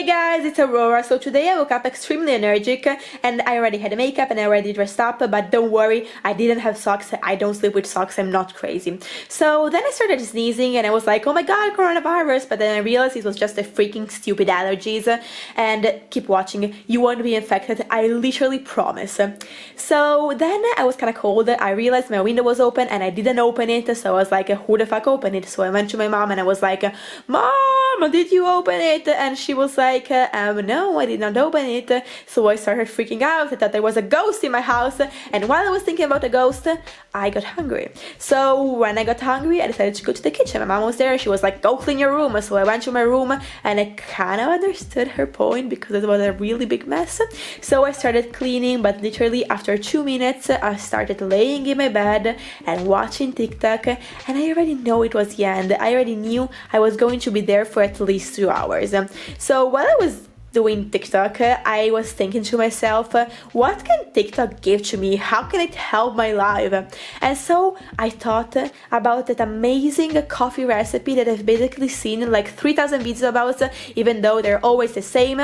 Hey guys, it's Aurora. So today I woke up extremely energetic and I already had makeup and I already dressed up, but don't worry, I didn't have socks. I don't sleep with socks. I'm not crazy. So then I started sneezing and I was like, oh my god, coronavirus. But then I realized it was just a freaking stupid allergies. And keep watching, you won't be infected. I literally promise. So then I was kind of cold. I realized my window was open and I didn't open it. So I was like, who the fuck opened it? So I went to my mom and I was like, Mom, did you open it? And she was like, no, I did not open it. So I started freaking out. I thought there was a ghost in my house. And while I was thinking about the ghost, I got hungry. So when I got hungry, I decided to go to the kitchen. My mom was there. She was like, go clean your room. So I went to my room and I kind of understood her point because it was a really big mess. So I started cleaning, but literally after 2 minutes, I started laying in my bed and watching TikTok. And I already know it was the end. I already knew I was going to be there for at least 2 hours. So while I was doing TikTok, I was thinking to myself, what can TikTok give to me? How can it help my life? And so I thought about that amazing coffee recipe that I've basically seen like 3,000 videos about, even though they're always the same.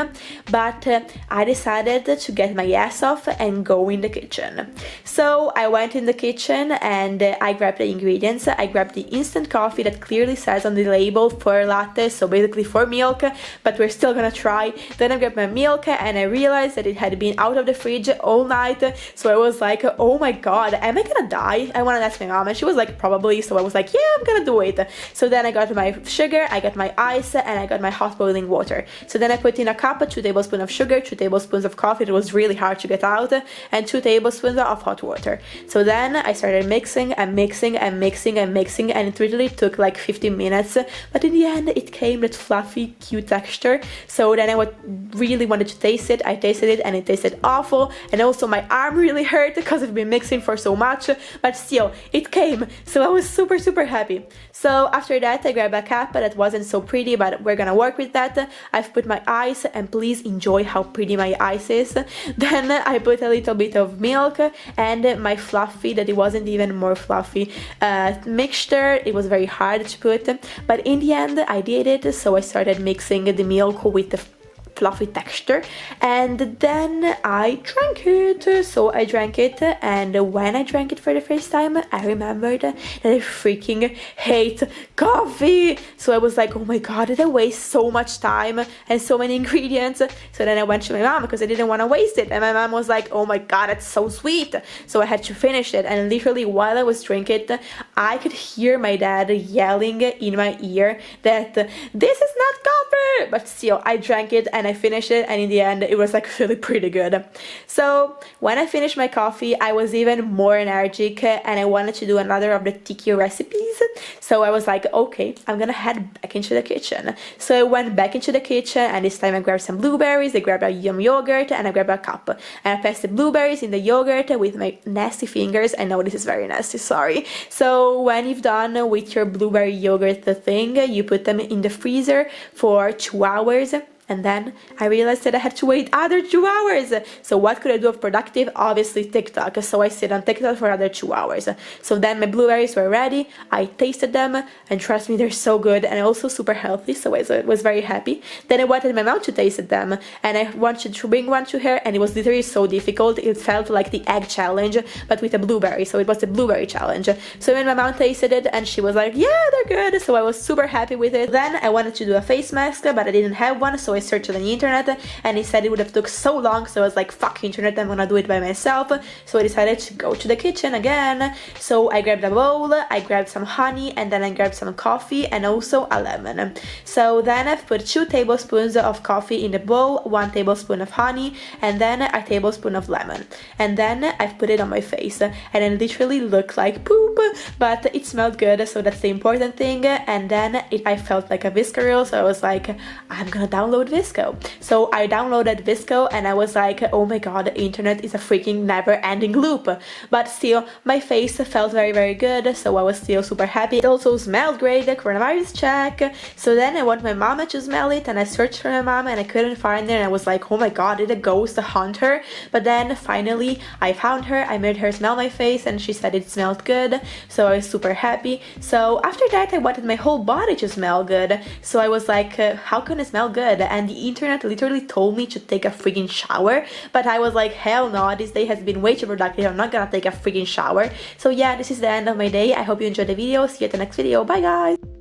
But I decided to get my ass off and go in the kitchen. So I went in the kitchen and I grabbed the ingredients. I grabbed the instant coffee that clearly says on the label for latte, so basically for milk, but we're still gonna try. Then I grabbed my milk and I realized that it had been out of the fridge all night. So I was like, oh my god, am I gonna die? I wanted to ask my mom and she was like, probably. So I was like, yeah, I'm gonna do it. So then I got my sugar, I got my ice, and I got my hot boiling water. So then I put in a cup, 2 tablespoons of sugar, 2 tablespoons of coffee. It was really hard to get out, and 2 tablespoons of hot water. So then I started mixing and mixing and mixing and mixing, and it really took like 15 minutes. But in the end, it came that fluffy, cute texture. So then I really wanted to taste it. I tasted it and it tasted awful, and also my arm really hurt because I've been mixing for so much, but still it came, so I was super happy. So after that I grabbed a cup that wasn't so pretty, but we're gonna work with that. I've put my ice, and please enjoy how pretty my ice is. Then I put a little bit of milk and my fluffy, that it wasn't even more fluffy mixture. It was very hard to put, but in the end I did it. So I started mixing the milk with the fluffy texture, and then I drank it. So I drank it, and when I drank it for the first time, I remembered that I freaking hate coffee. So I was like, oh my god, did I waste so much time and so many ingredients? So then I went to my mom because I didn't want to waste it, and my mom was like, oh my god, it's so sweet. So I had to finish it, and literally while I was drinking it, I could hear my dad yelling in my ear that this is not coffee, but still I drank it and I finished it, and in the end it was like really pretty good. So when I finished my coffee, I was even more energetic and I wanted to do another of the tiki recipes. So I was like, okay, I'm gonna head back into the kitchen. So I went back into the kitchen, and this time I grabbed some blueberries, I grabbed a yum yogurt, and I grabbed a cup, and I passed the blueberries in the yogurt with my nasty fingers. I know this is very nasty, sorry. So when you've done with your blueberry yogurt thing, you put them in the freezer for 2 hours. And then I realized that I had to wait other 2 hours. So what could I do of productive? Obviously TikTok. So I stayed on TikTok for another 2 hours. So then my blueberries were ready. I tasted them, and trust me, they're so good and also super healthy. So I was very happy. Then I wanted my mom to taste them, and I wanted to bring one to her, and it was literally so difficult. It felt like the egg challenge, but with a blueberry. So it was the blueberry challenge. So when my mom tasted it, and she was like, yeah, they're good. So I was super happy with it. Then I wanted to do a face mask, but I didn't have one. So I searched on the internet, and it said it would have took so long. So I was like, fuck internet, I'm gonna do it by myself. So I decided to go to the kitchen again. So I grabbed a bowl, I grabbed some honey, and then I grabbed some coffee and also a lemon. So then I've put 2 tablespoons of coffee in the bowl, 1 tablespoon of honey, and then a tablespoon of lemon. And then I've put it on my face, and it literally looked like poop, but it smelled good, so that's the important thing. And then I felt like a Visco, so I was like, I'm gonna download Visco. So I downloaded Visco, and I was like, oh my god, the internet is a freaking never-ending loop. But still, my face felt very good, so I was still super happy. It also smelled great, coronavirus check. So then I want my mama to smell it, and I searched for my mama and I couldn't find her, and I was like, oh my god, did a ghost hunt her? But then finally I found her, I made her smell my face, and she said it smelled good, so I was super happy. So after that I wanted my whole body to smell good, so I was like, how can it smell good? And and the internet literally told me to take a freaking shower, but I was like, hell no, this day has been way too productive, I'm not gonna take a freaking shower. So yeah, this is the end of my day. I hope you enjoyed the video. See you at the next video. Bye guys!